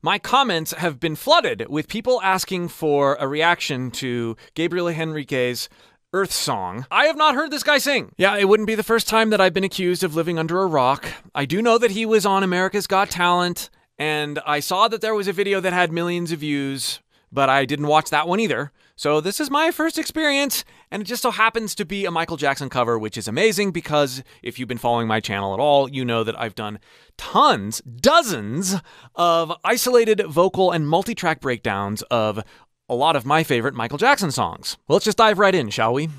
My comments have been flooded with people asking for a reaction to Gabriel Henrique's Earth Song. I have not heard this guy sing. Yeah, it wouldn't be the first time that I've been accused of living under a rock. I do know that he was on America's Got Talent, and I saw that there was a video that had millions of views, but I didn't watch that one either. So this is my first experience, and it just so happens to be a Michael Jackson cover, which is amazing because if you've been following my channel at all, you know that I've done tons, dozens of isolated vocal and multi-track breakdowns of a lot of my favorite Michael Jackson songs. Well, let's just dive right in, shall we?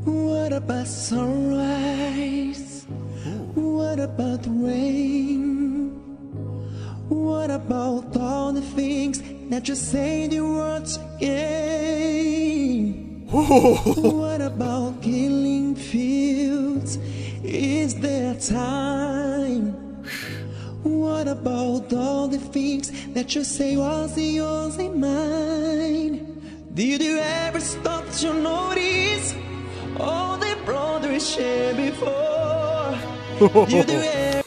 What about sunrise? What about the rain? What about all the things that you say the words again? What about killing fields? Is there time? What about all the things that you say was yours and mine? Did you ever stop to notice all the brothers shared before?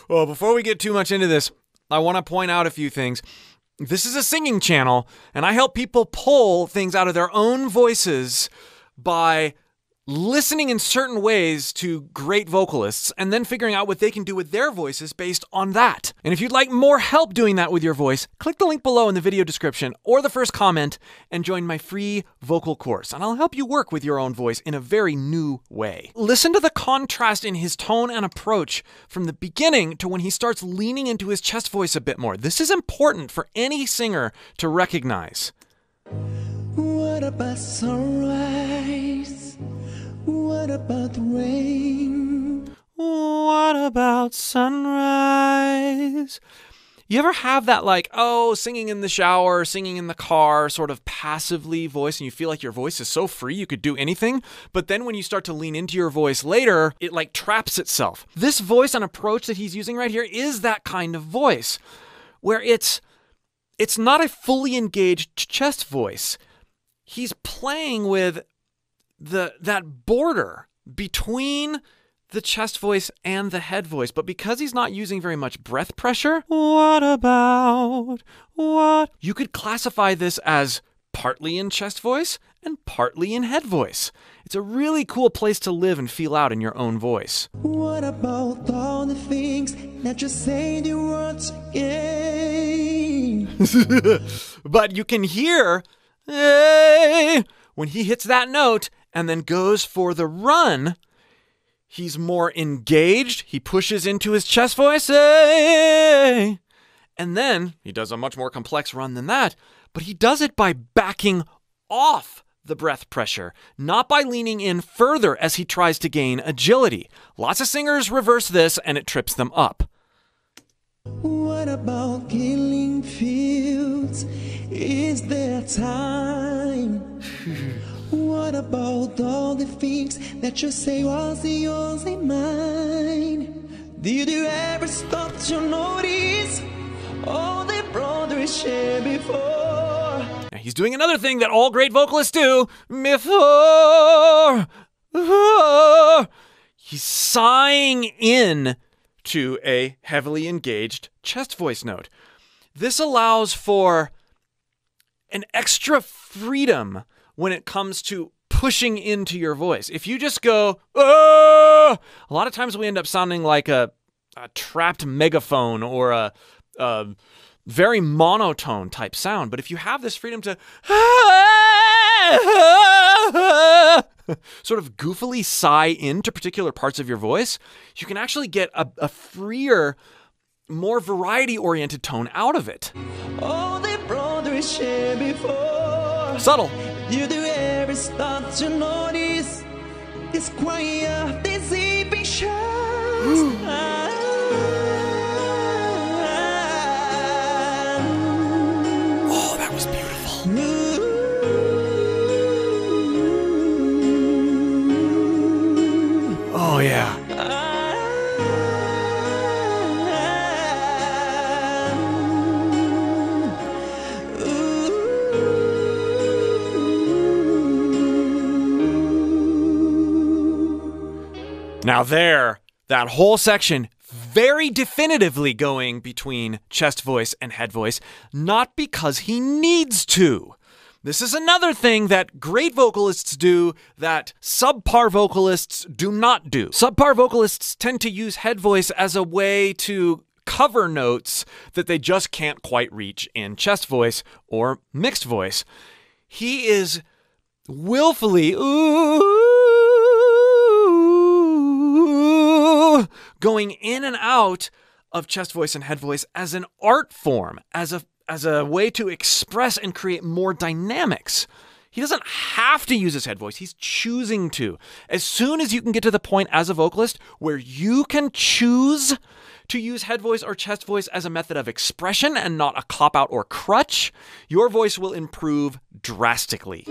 Well, before we get too much into this, I want to point out a few things. This is a singing channel, and I help people pull things out of their own voices by listening in certain ways to great vocalists and then figuring out what they can do with their voices based on that. And if you'd like more help doing that with your voice, click the link below in the video description or the first comment and join my free vocal course, and I'll help you work with your own voice in a very new way. Listen to the contrast in his tone and approach from the beginning to when he starts leaning into his chest voice a bit more. This is important for any singer to recognize. What about sunrise? What about the rain? What about sunrise? You ever have that singing in the shower, singing in the car, sort of passively voice, and you feel like your voice is so free you could do anything, but then when you start to lean into your voice later, it traps itself. This voice and approach that he's using right here is that kind of voice, where it's not a fully engaged chest voice. He's playing with that border between the chest voice and the head voice, but because he's not using very much breath pressure, you could classify this as partly in chest voice and partly in head voice. It's a really cool place to live and feel out in your own voice. What about all the things that you say the words again? But you can hear when he hits that note and then goes for the run, he's more engaged. He pushes into his chest voice, and then he does a much more complex run than that, but he does it by backing off the breath pressure, not by leaning in further as he tries to gain agility. Lots of singers reverse this and it trips them up. What about killing fields? Is there time? What about all the things that you say was yours and mine? Did you ever stop to notice all the brothers shared before? Now he's doing another thing that all great vocalists do. Before. He's sighing in to a heavily engaged chest voice note. This allows for an extra freedom when it comes to pushing into your voice. If you just go, a lot of times we end up sounding like a trapped megaphone or a very monotone type sound. But if you have this freedom to sort of goofily sigh into particular parts of your voice, you can actually get a freer, more variety-oriented tone out of it. All the brothers shared before. Subtle. You do ever stop to notice this quiet, this even shines. Oh, that was beautiful. Oh, yeah. Ooh. Now there, that whole section very definitively going between chest voice and head voice, not because he needs to. This is another thing that great vocalists do that subpar vocalists do not do. Subpar vocalists tend to use head voice as a way to cover notes that they just can't quite reach in chest voice or mixed voice. He is willfully going in and out of chest voice and head voice as an art form, as a way to express and create more dynamics. He doesn't have to use his head voice. He's choosing to. As soon as you can get to the point as a vocalist where you can choose to use head voice or chest voice as a method of expression and not a cop-out or crutch, your voice will improve drastically.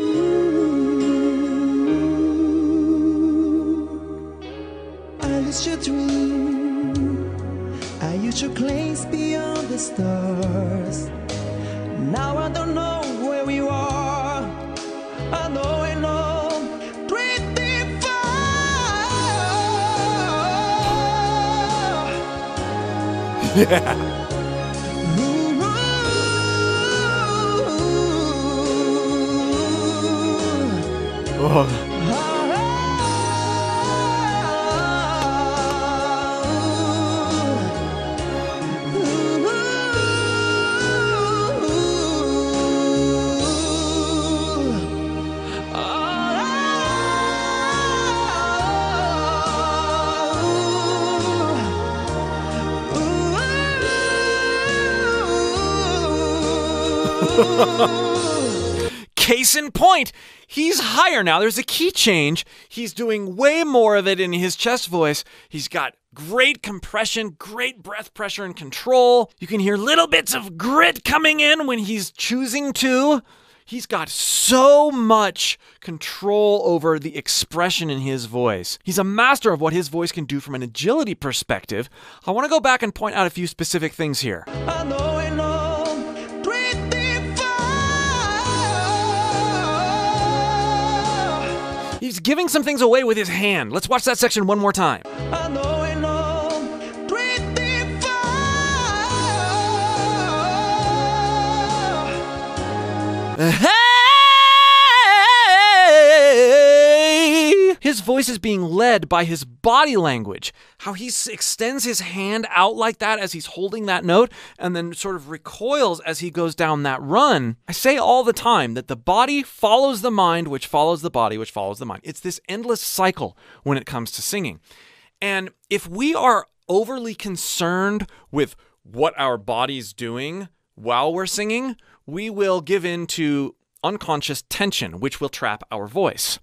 I used to dream, I used to place beyond the stars. Now I don't know where we are. I know, drifting far. Yeah. Oh. Case in point, he's higher now. There's a key change. He's doing way more of it in his chest voice. He's got great compression, great breath pressure and control. You can hear little bits of grit coming in when he's choosing to. He's got so much control over the expression in his voice. He's a master of what his voice can do from an agility perspective. I want to go back and point out a few specific things here. He's giving some things away with his hand. Let's watch that section one more time. Hey! His voice is being led by his body language. How he extends his hand out like that as he's holding that note and then sort of recoils as he goes down that run. I say all the time that the body follows the mind, which follows the body, which follows the mind. It's this endless cycle when it comes to singing. And if we are overly concerned with what our body's doing while we're singing, we will give in to unconscious tension, which will trap our voice.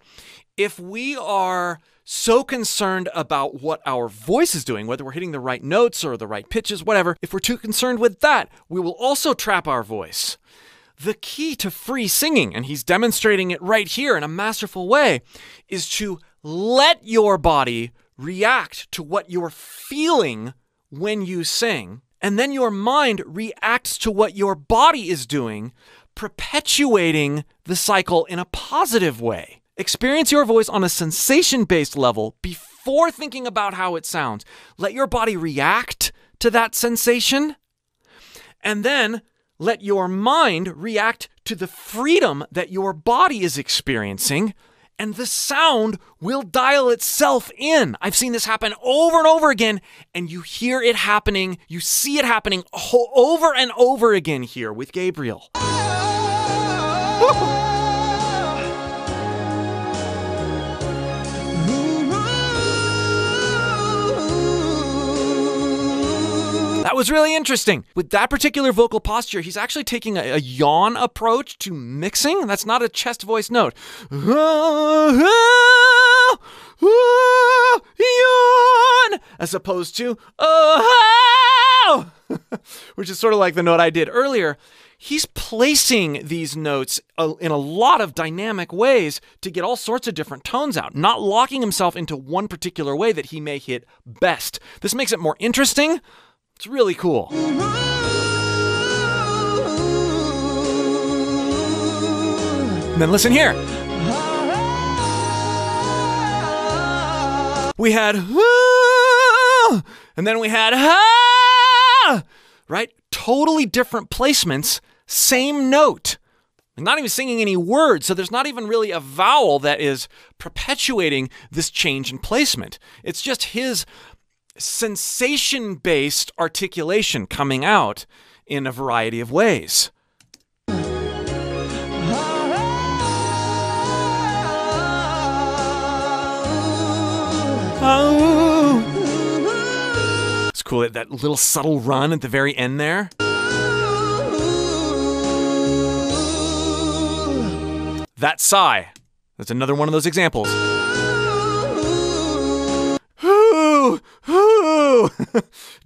If we are so concerned about what our voice is doing, whether we're hitting the right notes or the right pitches, whatever, if we're too concerned with that, we will also trap our voice. The key to free singing, and he's demonstrating it right here in a masterful way, is to let your body react to what you're feeling when you sing, and then your mind reacts to what your body is doing, perpetuating the cycle in a positive way. Experience your voice on a sensation-based level before thinking about how it sounds. Let your body react to that sensation, and then let your mind react to the freedom that your body is experiencing, and the sound will dial itself in. I've seen this happen over and over again, and you hear it happening, you see it happening over and over again here with Gabriel. That was really interesting. With that particular vocal posture, he's actually taking a yawn approach to mixing. That's not a chest voice note. Yawn! As opposed to which is sort of like the note I did earlier. He's placing these notes in a lot of dynamic ways to get all sorts of different tones out, not locking himself into one particular way that he may hit best. This makes it more interesting. It's really cool. And then listen here. we had, ah, and then we had, ah, right? Totally different placements, same note. Not even singing any words, so there's not even really a vowel that is perpetuating this change in placement. It's just his sensation-based articulation coming out in a variety of ways. It's cool, that little subtle run at the very end there. That sigh. That's another one of those examples.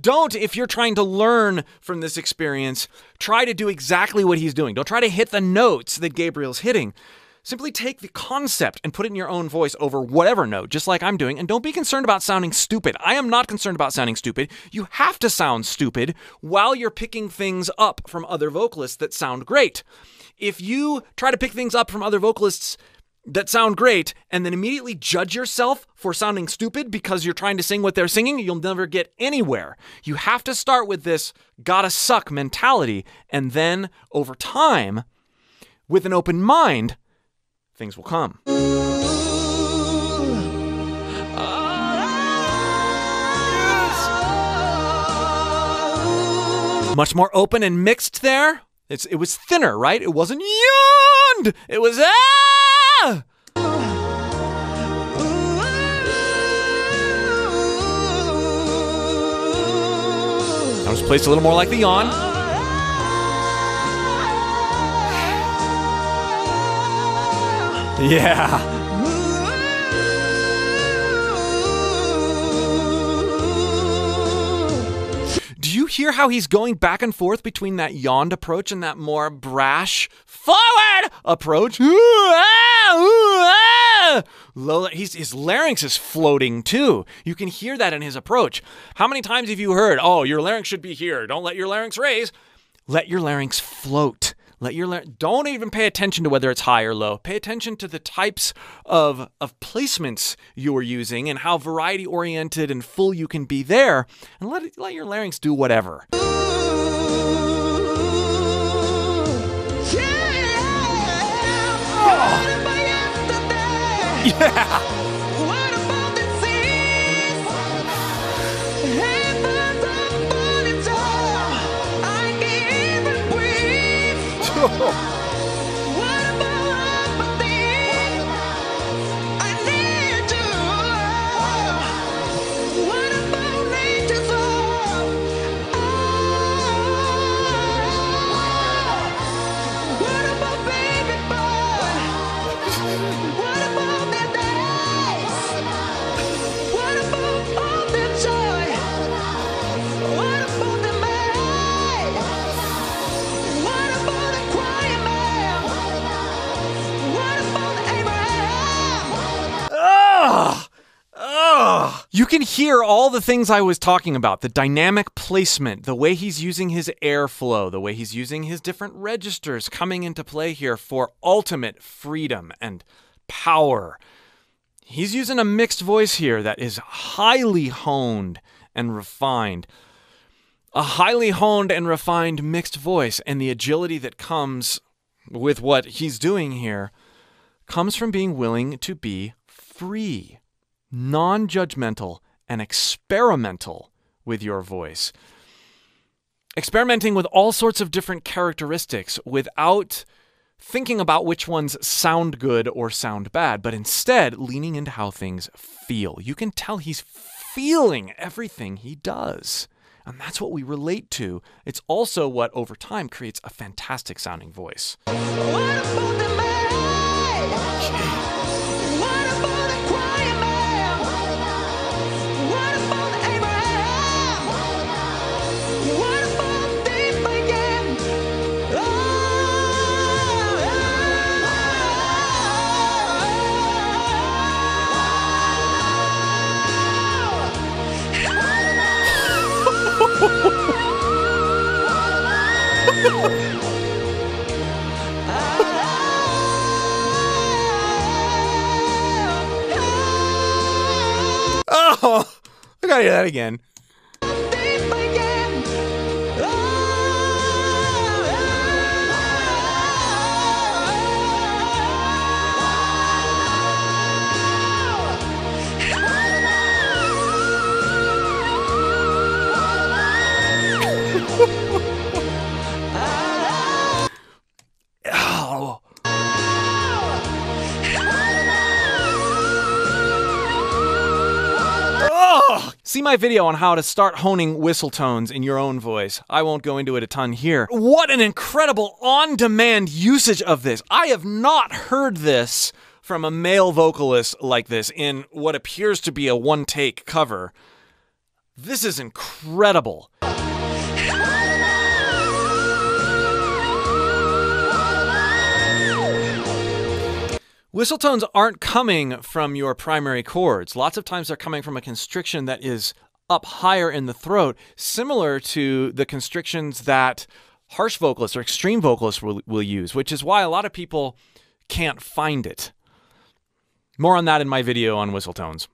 Don't, if you're trying to learn from this experience, try to do exactly what he's doing. Don't try to hit the notes that Gabriel's hitting. Simply take the concept and put it in your own voice over whatever note, just like I'm doing, and don't be concerned about sounding stupid. I am not concerned about sounding stupid. You have to sound stupid while you're picking things up from other vocalists that sound great. If you try to pick things up from other vocalists that sound great and then immediately judge yourself for sounding stupid because you're trying to sing what they're singing, you'll never get anywhere. You have to start with this gotta suck mentality, and then over time, with an open mind, things will come. Yes. Much more open and mixed there. It was thinner, right? It wasn't yawned. It was ah. That was placed a little more like the yawn. Yeah. Do you hear how he's going back and forth between that yawned approach and that more brash forward approach? Ooh, ah, ooh, ah. His larynx is floating too. You can hear that in his approach. How many times have you heard, oh, your larynx should be here. Don't let your larynx raise. Let your larynx float. Don't even pay attention to whether it's high or low. Pay attention to the types of placements you're using and how variety-oriented and full you can be there. And let your larynx do whatever. Yeah! You can hear all the things I was talking about, the dynamic placement, the way he's using his airflow, the way he's using his different registers coming into play here for ultimate freedom and power. He's using a mixed voice here that is highly honed and refined. A highly honed and refined mixed voice, and the agility that comes with what he's doing here comes from being willing to be free, non-judgmental, and experimental with your voice. Experimenting with all sorts of different characteristics without thinking about which ones sound good or sound bad, but instead leaning into how things feel. You can tell he's feeling everything he does, and that's what we relate to. It's also what, over time, creates a fantastic sounding voice. Oh, I gotta hear that again. Oh. Oh. See my video on how to start honing whistle tones in your own voice. I won't go into it a ton here. What an incredible on-demand usage of this. I have not heard this from a male vocalist like this in what appears to be a one-take cover. This is incredible. Whistle tones aren't coming from your primary chords. Lots of times they're coming from a constriction that is up higher in the throat, similar to the constrictions that harsh vocalists or extreme vocalists will use, which is why a lot of people can't find it. More on that in my video on whistle tones.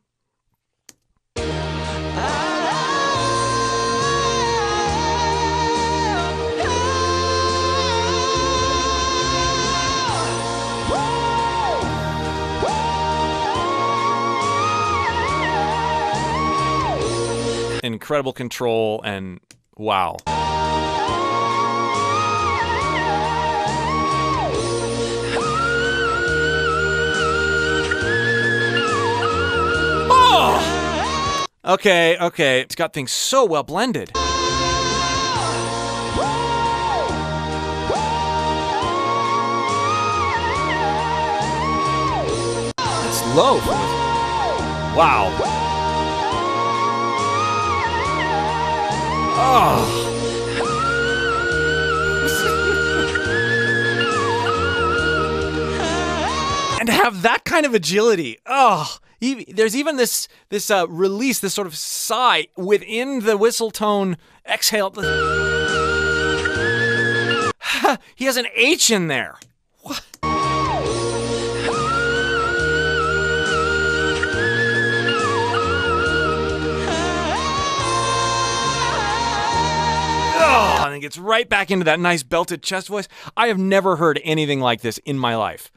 Incredible control and wow. Oh! Okay. It's got things so well blended. It's low. Wow. Oh. And to have that kind of agility. Oh, there's even this release, this sort of sigh within the whistle tone exhale. He has an H in there. What? Oh, and it gets right back into that nice belted chest voice. I have never heard anything like this in my life.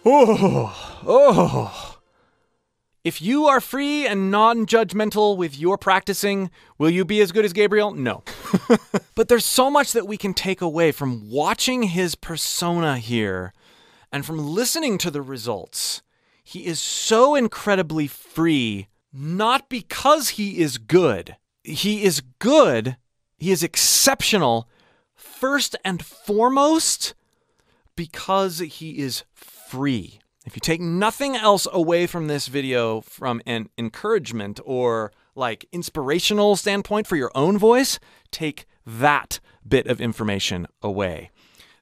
Oh. If you are free and non-judgmental with your practicing, will you be as good as Gabriel? No. But there's so much that we can take away from watching his persona here and from listening to the results. He is so incredibly free, not because he is good. He is good, he is exceptional, first and foremost, because he is free. If you take nothing else away from this video from an encouragement or like inspirational standpoint for your own voice, take that bit of information away.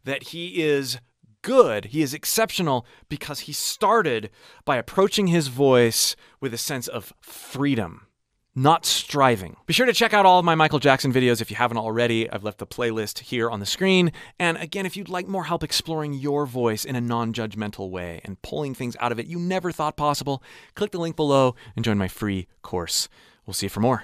That he is good, he is exceptional because he started by approaching his voice with a sense of freedom, not striving. Be sure to check out all of my Michael Jackson videos if you haven't already. I've left the playlist here on the screen. And again, if you'd like more help exploring your voice in a non-judgmental way and pulling things out of it you never thought possible, click the link below and join my free course. We'll see you for more.